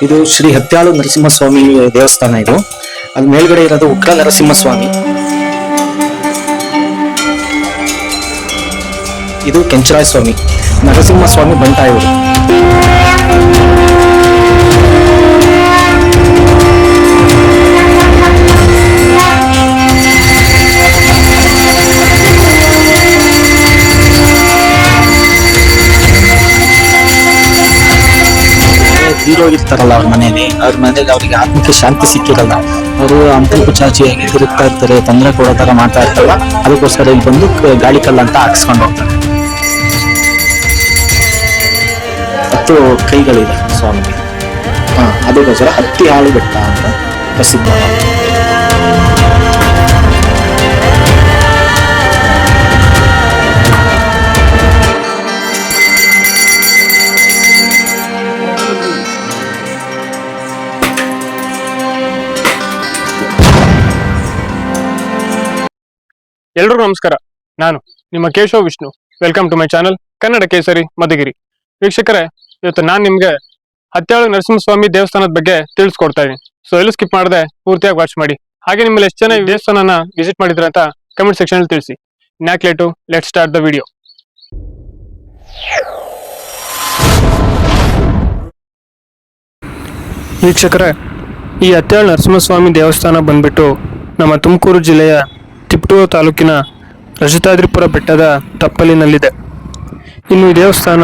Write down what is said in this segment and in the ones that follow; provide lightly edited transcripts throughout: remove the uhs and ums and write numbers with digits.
ಇದು ಶ್ರೀ ಹತ್ಯಾಳು ನರಸಿಂಹಸ್ವಾಮಿ ದೇವಸ್ಥಾನ. ಇದು ಅಲ್ಲಿ ಮೇಲ್ಗಡೆ ಇರೋದು ಉಗ್ರ ನರಸಿಂಹಸ್ವಾಮಿ. ಇದು ಕೆಂಚರಾಯ ಸ್ವಾಮಿ, ನರಸಿಂಹಸ್ವಾಮಿ ಬಂಟಾಯವರು. ತೀರೋಗಿರ್ತಾರಲ್ಲ ಅವ್ರ ಮನೇಲಿ ಅವ್ರಿಗೆ ಆತ್ಮಕ್ಕೆ ಶಾಂತಿ ಸಿಕ್ಕಿರಲ್ಲ. ಅವರು ಅಂತಿಮ ಚಾಚಿಯಾಗಿ ತಿರುಗ್ತಾ ಇರ್ತಾರೆ, ತೊಂದರೆ ಕೊಡೋ ತರ ಮಾಡ್ತಾ ಇರ್ತಾರಲ್ಲ. ಅದಕ್ಕೋಸ್ಕರ ಇಲ್ಲಿ ಬಂದು ಗಾಳಿ ಕಲ್ಲ ಅಂತ ಹಾಕ್ಸ್ಕೊಂಡು ಹೋಗ್ತಾರೆ. 10 ಕೈಗಳಿದೆ ಸ್ವಾಮಿಗೆ. ಅದಕ್ಕೋಸ್ಕರ ಹತ್ತಿಯಾಳು ಬೆಟ್ಟ ಅಂತ ಪ್ರಸಿದ್ಧ. ಎಲ್ರಿಗೂ ನಮಸ್ಕಾರ. ನಾನು ನಿಮ್ಮ Keshav Vishnu. Welcome to my channel Kannada Kesari Madhugiri. ವೀಕ್ಷಕರೇ, ಇವತ್ತು ನಾನು ನಿಮ್ಗೆ ಹತ್ಯಾಳು ನರಸಿಂಹಸ್ವಾಮಿ ದೇವಸ್ಥಾನದ ಬಗ್ಗೆ ತಿಳಿಸ್ಕೊಡ್ತಾ ಇದೀನಿ. ಸೊ ಎಲ್ಲೂ ಸ್ಕಿಪ್ ಮಾಡದೆ ಪೂರ್ತಿಯಾಗಿ ವಾಚ್ ಮಾಡಿ. ಹಾಗೆ ನಿಮ್ಮಲ್ಲಿ ಎಷ್ಟು ಜನ ಈ ದೇವಸ್ಥಾನನ ವಿಸಿಟ್ ಮಾಡಿದ್ರೆ ಅಂತ ಕಮೆಂಟ್ ಸೆಕ್ಷನ್ ಅಲ್ಲಿ ತಿಳಿಸಿ. ಇನ್ಯಾಕ್ late, let start the video. ವೀಕ್ಷಕರೇ, ಈ ಹತ್ಯಾಳು ನರಸಿಂಹಸ್ವಾಮಿ ದೇವಸ್ಥಾನ ಬಂದ್ಬಿಟ್ಟು ನಮ್ಮ ತುಮಕೂರು ಜಿಲ್ಲೆಯ ತಿಪಟೂರು ತಾಲೂಕಿನ ರಜತಾದ್ರಿಪುರ ಬೆಟ್ಟದ ತಪ್ಪಲಿನಲ್ಲಿದೆ. ಇನ್ನು ಈ ದೇವಸ್ಥಾನ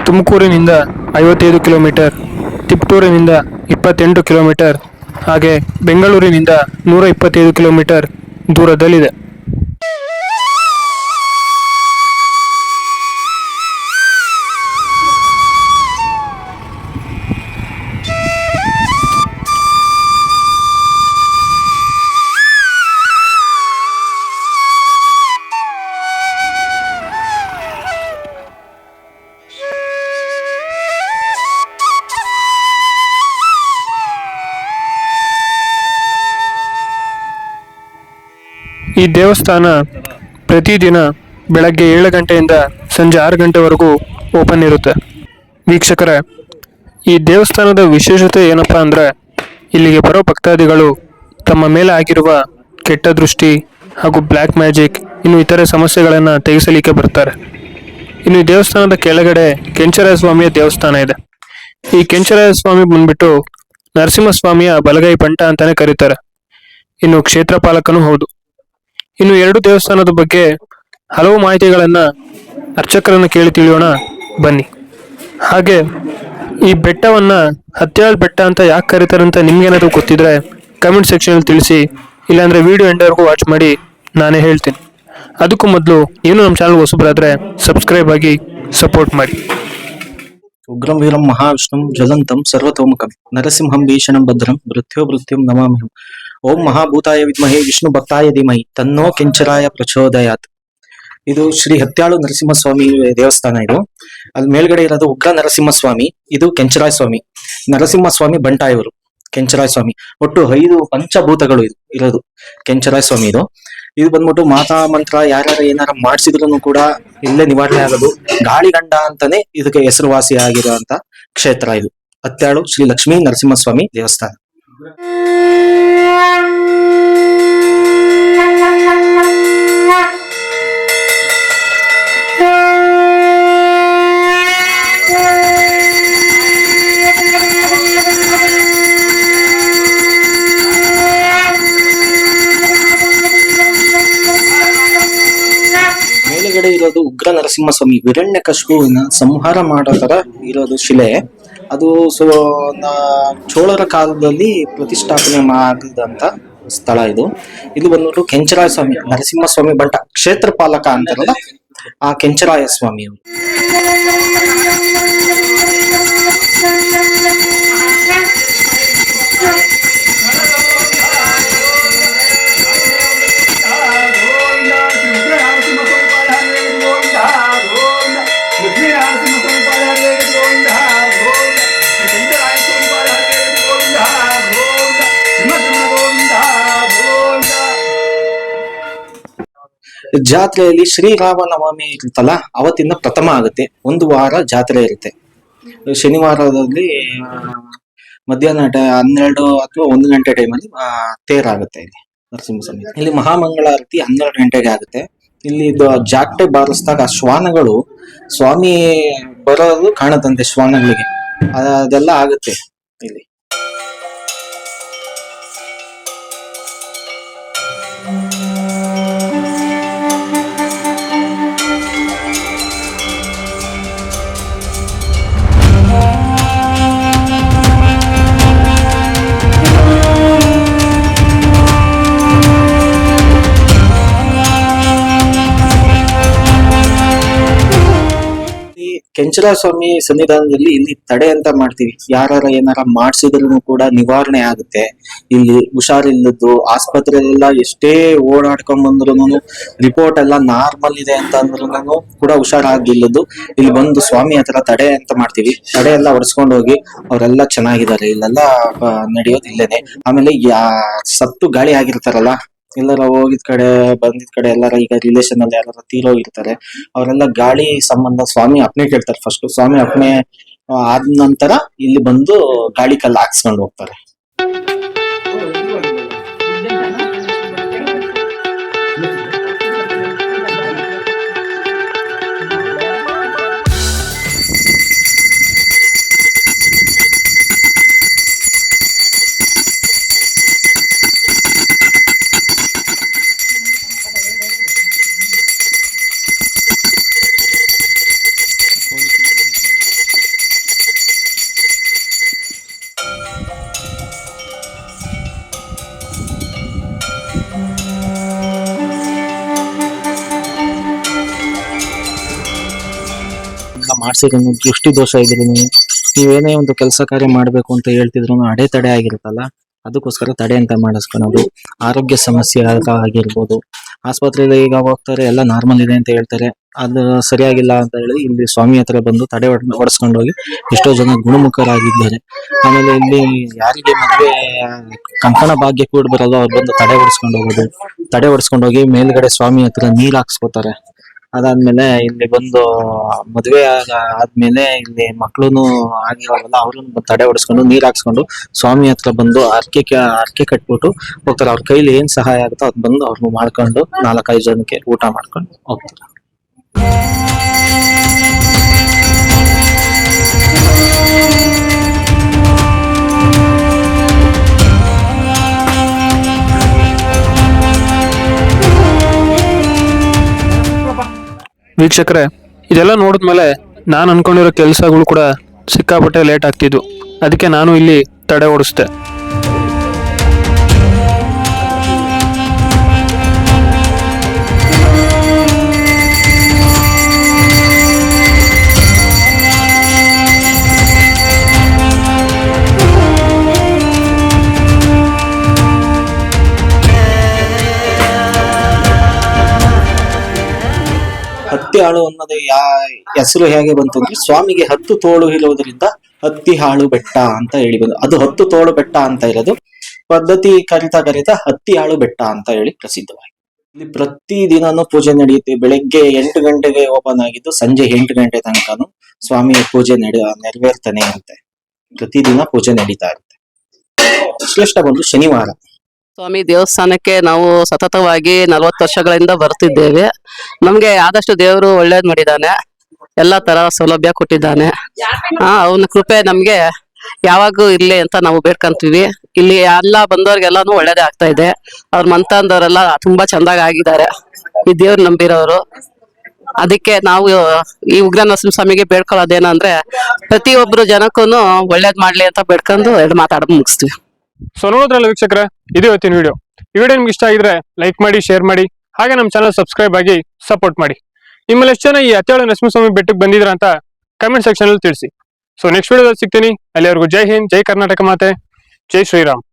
ತುಮಕೂರಿನಿಂದ 55 ಕಿಲೋಮೀಟರ್, ತಿಪಟೂರಿನಿಂದ 28 ಕಿಲೋಮೀಟರ್, ಹಾಗೆ ಬೆಂಗಳೂರಿನಿಂದ 125 ಕಿಲೋಮೀಟರ್ ದೂರದಲ್ಲಿದೆ. ಈ ದೇವಸ್ಥಾನ ಪ್ರತಿದಿನ ಬೆಳಗ್ಗೆ 7 ಗಂಟೆಯಿಂದ ಸಂಜೆ 6 ಗಂಟೆವರೆಗೂ ಓಪನ್ ಇರುತ್ತೆ. ವೀಕ್ಷಕರೇ, ಈ ದೇವಸ್ಥಾನದ ವಿಶೇಷತೆ ಏನಪ್ಪ ಅಂದರೆ, ಇಲ್ಲಿಗೆ ಬರೋ ಭಕ್ತಾದಿಗಳು ತಮ್ಮ ಮೇಲೆ ಆಗಿರುವ ಕೆಟ್ಟ ದೃಷ್ಟಿ ಹಾಗೂ ಬ್ಲ್ಯಾಕ್ ಮ್ಯಾಜಿಕ್ ಇನ್ನು ಇತರೆ ಸಮಸ್ಯೆಗಳನ್ನು ತೆಗೆಸಲಿಕ್ಕೆ ಬರ್ತಾರೆ. ಇನ್ನು ಈ ದೇವಸ್ಥಾನದ ಕೆಳಗಡೆ ಕೆಂಚರಾಯ ಸ್ವಾಮಿಯ ದೇವಸ್ಥಾನ ಇದೆ. ಈ ಕೆಂಚರಾಯ ಸ್ವಾಮಿ ಬಂದ್ಬಿಟ್ಟು ನರಸಿಂಹಸ್ವಾಮಿಯ ಬಲಗೈ ಬಂಟ ಅಂತಾನೆ ಕರೀತಾರೆ. ಇನ್ನು ಕ್ಷೇತ್ರ ಪಾಲಕನೂ ಹೌದು. ಇನ್ನು 2 ದೇವಸ್ಥಾನದ ಬಗ್ಗೆ ಹಲವು ಮಾಹಿತಿಗಳನ್ನ ಅರ್ಚಕರನ್ನು ಕೇಳಿ ತಿಳಿಯೋಣ ಬನ್ನಿ. ಹಾಗೆ ಈ ಬೆಟ್ಟವನ್ನ ಹತ್ಯಾಳು ಬೆಟ್ಟ ಅಂತ ಯಾಕೆ ಕರೀತಾರೆ ಅಂತ ನಿಮ್ಗೇನಾದ್ರು ಗೊತ್ತಿದ್ರೆ ಕಮೆಂಟ್ ಸೆಕ್ಷನ್ ಅಲ್ಲಿ ತಿಳಿಸಿ. ಇಲ್ಲಾಂದ್ರೆ ವಿಡಿಯೋ ಎಂಡವರೆಗೂ ವಾಚ್ ಮಾಡಿ ನಾನೇ ಹೇಳ್ತೀನಿ. ಅದಕ್ಕೂ ಮೊದಲು ಏನು ನಮ್ಮ ಚಾನಲ್ ಹೊಸಬರಾದ್ರೆ ಸಬ್ಸ್ಕ್ರೈಬ್ ಆಗಿ ಸಪೋರ್ಟ್ ಮಾಡಿ. ಉಗ್ರಂ ವೀರಂ ಮಹಾವಿಷ್ಣುಂ ಜ್ವಲಂತಂ ಸರ್ವತೋಮುಖಂ ನರಸಿಂಹಂ ಭೀಷಣಂ ಭದ್ರಂ ಮೃತ್ಯುಂ ನಮಾಮ್ಯಹಂ. ಓಂ ಮಹಾಭೂತಾಯ ವಿದ್ಮಹೇ ವಿಷ್ಣು ಭಕ್ತಾಯ ಧೀಮಹಿ ತನ್ನೋ ಕೆಂಚರಾಯ ಪ್ರಚೋದಯಾತ್. ಇದು ಶ್ರೀ ಹತ್ಯಾಳು ನರಸಿಂಹಸ್ವಾಮಿ ದೇವಸ್ಥಾನ. ಇದು ಅಲ್ಲಿ ಮೇಲ್ಗಡೆ ಇರೋದು ಉಗ್ರ ನರಸಿಂಹಸ್ವಾಮಿ, ಇದು ಕೆಂಚರಾಯ ಸ್ವಾಮಿ. ನರಸಿಂಹಸ್ವಾಮಿ ಬಂಟಾಯವರು, ಕೆಂಚರಾಯ ಸ್ವಾಮಿ. ಒಟ್ಟು 5 ಪಂಚಭೂತಗಳು ಇದು ಇರೋದು ಕೆಂಚರಾಯ ಸ್ವಾಮಿ. ಇದು ಬಂದ್ಬಿಟ್ಟು ಮಾತಾ ಮಂತ್ರ ಯಾರ್ಯಾರು ಏನಾರ ಮಾಡಿಸಿದ್ರು ಕೂಡ ಇಲ್ಲೇ ನಿವಾರಣೆ ಆಗೋದು. ಗಾಳಿಗಂಡ ಅಂತಾನೆ ಇದಕ್ಕೆ ಹೆಸರುವಾಸಿ ಆಗಿರುವಂತ ಕ್ಷೇತ್ರ ಇದು ಹತ್ಯಾಳು ಶ್ರೀ ಲಕ್ಷ್ಮೀ ನರಸಿಂಹಸ್ವಾಮಿ ದೇವಸ್ಥಾನ. ಮೇಲುಗಡೆ ಇರೋದು ಉಗ್ರ ನರಸಿಂಹಸ್ವಾಮಿ, ಹಿರಣ್ಯಕಶಿಪುವಿನ ಸಂಹಾರ ಮಾಡೋ ತರ ಇರೋದು ಶಿಲೆ. ಅದು ಚೋಳರ ಕಾಲದಲ್ಲಿ ಪ್ರತಿಷ್ಠಾಪನೆ ಮಾಡಿದಂತ ಸ್ಥಳ ಇದು. ಇದು ಬಂದ್ಬಿಟ್ಟು ಕೆಂಚರಾಯ ಸ್ವಾಮಿ, ನರಸಿಂಹಸ್ವಾಮಿ ಬಂಟ, ಕ್ಷೇತ್ರ ಪಾಲಕ ಅಂತಾರಲ್ಲ ಆ ಕೆಂಚರಾಯ ಸ್ವಾಮಿ ಅವರು. ಜಾತ್ರೆಯಲ್ಲಿ ಶ್ರೀರಾಮ ನವಮಿ ಇರುತ್ತಲ್ಲ, ಅವತ್ತಿಂದ ಪ್ರಥಮ ಆಗುತ್ತೆ. 1 ವಾರ ಜಾತ್ರೆ ಇರುತ್ತೆ. ಶನಿವಾರದಲ್ಲಿ ಮಧ್ಯಾಹ್ನ 12 ಅಥವಾ 1 ಗಂಟೆ ಟೈಮಲ್ಲಿ ತೇರಾಗುತ್ತೆ ಇಲ್ಲಿ ನರಸಿಂಹಸ್ವಾಮಿ. ಇಲ್ಲಿ ಮಹಾಮಂಗಳಾರತಿ 12 ಗಂಟೆಗೆ ಆಗುತ್ತೆ. ಇಲ್ಲಿ ಜಾಗಟೆ ಬಾರಿಸಿದಾಗ ಆ ಶ್ವಾನಗಳು ಸ್ವಾಮಿ ಬರೋದು ಕಾಣುತ್ತಂತೆ ಶ್ವಾನಗಳಿಗೆ, ಅದೆಲ್ಲ ಆಗುತ್ತೆ ಇಲ್ಲಿ. ಕೆಂಚರ ಸ್ವಾಮಿ ಸನ್ನಿಧಾನದಲ್ಲಿ ಇಲ್ಲಿ ತಡೆ ಅಂತ ಮಾಡ್ತೀವಿ. ಯಾರ ಏನಾರ ಮಾಡ್ಸಿದ್ರು ಕೂಡ ನಿವಾರಣೆ ಆಗುತ್ತೆ. ಇಲ್ಲಿ ಹುಷಾರಿಲ್ಲದ್ದು ಆಸ್ಪತ್ರೆಯಲ್ಲೆಲ್ಲ ಎಷ್ಟೇ ಓಡಾಡ್ಕೊಂಡ್ ಬಂದ್ರು ರಿಪೋರ್ಟ್ ಎಲ್ಲ ನಾರ್ಮಲ್ ಇದೆ ಅಂತ ಅಂದ್ರೂ ಕೂಡ ಹುಷಾರಾಗಿಲ್ಲದ್ದು ಇಲ್ಲಿ ಬಂದು ಸ್ವಾಮಿ ಹತ್ರ ತಡೆ ಅಂತ ಮಾಡ್ತೀವಿ. ತಡೆ ಎಲ್ಲ ಹೊಡ್ಸ್ಕೊಂಡು ಹೋಗಿ ಅವರೆಲ್ಲ ಚೆನ್ನಾಗಿದ್ದಾರೆ. ಇಲ್ಲೆಲ್ಲ ನಡೆಯೋದು ಇಲ್ಲೇನೆ. ಆಮೇಲೆ ಸತ್ತು ಗಾಳಿ ಆಗಿರ್ತಾರಲ್ಲ, ಎಲ್ಲರ ಹೋಗಿದ್ ಕಡೆ ಬಂದಿದ್ ಕಡೆ ಎಲ್ಲಾರ ಈಗ ರಿಲೇಷನ್ ಅಲ್ಲಿ ಯಾರು ತೀರೋಗಿರ್ತಾರೆ, ಅವರೆಲ್ಲ ಗಾಳಿ ಸಂಬಂಧ ಸ್ವಾಮಿ ಅಪ್ನೆ ಕೇಳ್ತಾರೆ. ಫಸ್ಟ್ ಸ್ವಾಮಿ ಅಪ್ನೆ ಆದ ನಂತರ ಇಲ್ಲಿ ಬಂದು ಗಾಳಿ ಕಲ್ಲು ಹಾಕ್ಸ್ಕೊಂಡು ಹೋಗ್ತಾರೆ. ಮಾಡ್ಸಿದ್ರು ದೃಷ್ಟಿ ದೋಷ ಇದ್ರು ನೀವೇನೇ ಒಂದು ಕೆಲಸ ಕಾರ್ಯ ಮಾಡ್ಬೇಕು ಅಂತ ಹೇಳ್ತಿದ್ರು ಅಡೆತಡೆ ಆಗಿರುತ್ತಲ್ಲ, ಅದಕ್ಕೋಸ್ಕರ ತಡೆ ಅಂತ ಮಾಡಿಸ್ಕೊಳೋದು. ಆರೋಗ್ಯ ಸಮಸ್ಯೆ ಆಗಿರ್ಬೋದು, ಆಸ್ಪತ್ರೆಯಲ್ಲಿ ಈಗ ಹೋಗ್ತಾರೆ ಎಲ್ಲ ನಾರ್ಮಲ್ ಇದೆ ಅಂತ ಹೇಳ್ತಾರೆ, ಅದು ಸರಿಯಾಗಿಲ್ಲ ಅಂತ ಹೇಳಿ ಇಲ್ಲಿ ಸ್ವಾಮಿ ಹತ್ರ ಬಂದು ತಡೆ ಹೊಡೆಸ್ಕೊಂಡು ಹೋಗಿ ಎಷ್ಟೋ ಜನ ಗುಣಮುಖರಾಗಿದ್ದಾರೆ. ಆಮೇಲೆ ಇಲ್ಲಿ ಯಾರಿಗೆ ಮದ್ವೆ ಕಂಕಣ ಭಾಗ್ಯ ಕೂಡ ಬರಲ್ಲ ಅವ್ರು ಬಂದು ತಡೆ ಹೊಡೆಸ್ಕೊಂಡು ಹೋಗೋದು. ತಡೆ ಹೊಡೆಸ್ಕೊಂಡು ಹೋಗಿ ಮೇಲ್ಗಡೆ ಸ್ವಾಮಿ ಹತ್ರ ನೀರ್ ಹಾಕ್ಸ್ಕೊತಾರೆ. ಅದಾದ್ಮೇಲೆ ಇಲ್ಲಿ ಬಂದು ಮದ್ವೆ ಆದ್ಮೇಲೆ ಇಲ್ಲಿ ಮಕ್ಳುನು ಆಗಿರೋಲ್ಲ, ಅವ್ರನ್ನ ತಡೆ ಹೊಡೆಸ್ಕೊಂಡು ನೀರ್ ಹಾಕ್ಸ್ಕೊಂಡು ಸ್ವಾಮಿ ಹತ್ರ ಬಂದು ಅರ್ಕೆ ಕಟ್ಬಿಟ್ಟು ಹೋಗ್ತಾರೆ. ಅವ್ರ ಕೈಲಿ ಏನ್ ಸಹಾಯ ಆಗುತ್ತೋ ಅದ್ ಬಂದು ಅವ್ರನ್ನ ಮಾಡ್ಕೊಂಡು 4-5 ಜನಕ್ಕೆ ಊಟ ಮಾಡ್ಕೊಂಡು ಹೋಗ್ತಾರೆ. ವೀಕ್ಷಕರೇ, ಇದೆಲ್ಲ ನೋಡಿದ್ಮೇಲೆ ನಾನು ಅನ್ಕೊಂಡಿರೋ ಕೆಲಸಗಳು ಕೂಡ ಸಿಕ್ಕಾಪಟ್ಟೆ ಲೇಟ್ ಆಗ್ತಿದ್ವು. ಅದಕ್ಕೆ ನಾನು ಇಲ್ಲಿ ತಡೆ ಓಡಿಸ್ದೆ. ಹತ್ತಿ ಹಾಳು ಅನ್ನೋದು ಹೆಸರು ಹೇಗೆ ಬಂತು ಅಂದ್ರೆ ಸ್ವಾಮಿಗೆ 10 ತೋಳು ಇರೋದ್ರಿಂದ ಹತ್ತಿ ಹಾಳು ಬೆಟ್ಟ ಅಂತ ಹೇಳಿ ಬಂದು, ಅದು 10 ತೋಳು ಬೆಟ್ಟ ಅಂತ ಇರೋದು ಪದ್ಧತಿ ಕರಿತಾ ಹತ್ತಿ ಹಾಳು ಬೆಟ್ಟ ಅಂತ ಹೇಳಿ ಪ್ರಸಿದ್ಧವಾಗಿದೆ. ಇಲ್ಲಿ ಪ್ರತಿ ದಿನಾನು ಪೂಜೆ ನಡೆಯುತ್ತೆ. ಬೆಳಗ್ಗೆ 8 ಗಂಟೆಗೆ ಓಪನ್ ಆಗಿದ್ದು ಸಂಜೆ 8 ಗಂಟೆ ತನಕನು ಸ್ವಾಮಿಯ ಪೂಜೆ ನೆರವೇರ್ತಾನೆ ಇರುತ್ತೆ. ಪ್ರತಿದಿನ ಪೂಜೆ ನಡೀತಾ ಇರುತ್ತೆ. ಶ್ರೇಷ್ಠ ಬಂದು ಶನಿವಾರ. ಸ್ವಾಮಿ ದೇವಸ್ಥಾನಕ್ಕೆ ನಾವು ಸತತವಾಗಿ 40 ವರ್ಷಗಳಿಂದ ಬರ್ತಿದ್ದೇವೆ. ನಮ್ಗೆ ಆದಷ್ಟು ದೇವರು ಒಳ್ಳೇದ್ ಮಾಡಿದ್ದಾನೆ, ಎಲ್ಲಾ ತರ ಸೌಲಭ್ಯ ಕೊಟ್ಟಿದ್ದಾನೆ. ಅವನ ಕೃಪೆ ನಮ್ಗೆ ಯಾವಾಗೂ ಇರ್ಲಿ ಅಂತ ನಾವು ಬೇಡ್ಕೊಂತೀವಿ. ಇಲ್ಲಿ ಎಲ್ಲ ಬಂದವ್ರಿಗೆಲ್ಲಾನು ಒಳ್ಳೇದೇ ಆಗ್ತಾ ಇದೆ. ಅವ್ರ ಮಂತಂದವರೆಲ್ಲ ತುಂಬಾ ಚಂದಾಗಿ ಆಗಿದ್ದಾರೆ, ಈ ದೇವ್ರು ನಂಬಿರೋರು. ಅದಕ್ಕೆ ನಾವು ಈ ಉಗ್ರ ನರಸಿಂಹಸ್ವಾಮಿಗೆ ಬೇಡ್ಕೊಳ್ಳೋದೇನಂದ್ರೆ ಪ್ರತಿಯೊಬ್ರು ಜನಕ್ಕೂನು ಒಳ್ಳೇದ್ ಮಾಡ್ಲಿ ಅಂತ ಬೇಡ್ಕೊಂಡು 2 ಮಾತಾಡೋದು ಮುಗಿಸ್ತೀವಿ. ಸೊ ನೋಡಿದ್ರಲ್ಲ ವೀಕ್ಷಕರೇ, ಇದು ಇವತ್ತಿನ ವಿಡಿಯೋ. ಈ ವಿಡಿಯೋ ನಿಮ್ಗೆ ಇಷ್ಟ ಆಗಿದ್ರೆ ಲೈಕ್ ಮಾಡಿ, ಶೇರ್ ಮಾಡಿ, ಹಾಗೆ ನಮ್ಮ ಚಾನಲ್ ಸಬ್ಸ್ಕ್ರೈಬ್ ಆಗಿ ಸಪೋರ್ಟ್ ಮಾಡಿ. ನಿಮ್ಮಲ್ಲಿ ಎಷ್ಟು ಜನ ಈ ಅತ್ಯಾಳು ನರಸಿಂಹಸ್ವಾಮಿ ಬೆಟ್ಟಕ್ಕೆ ಬಂದಿದ್ರ ಅಂತ ಕಮೆಂಟ್ ಸೆಕ್ಷನ್ ಅಲ್ಲಿ ತಿಳಿಸಿ. ಸೊ ನೆಕ್ಸ್ಟ್ ವಿಡಿಯೋದಲ್ಲಿ ಸಿಗ್ತೀನಿ. ಅಲ್ಲಿವರೆಗೂ ಜೈ ಹಿಂದ್, ಜೈ ಕರ್ನಾಟಕ ಮಾತೆ, ಜೈ ಶ್ರೀರಾಮ್.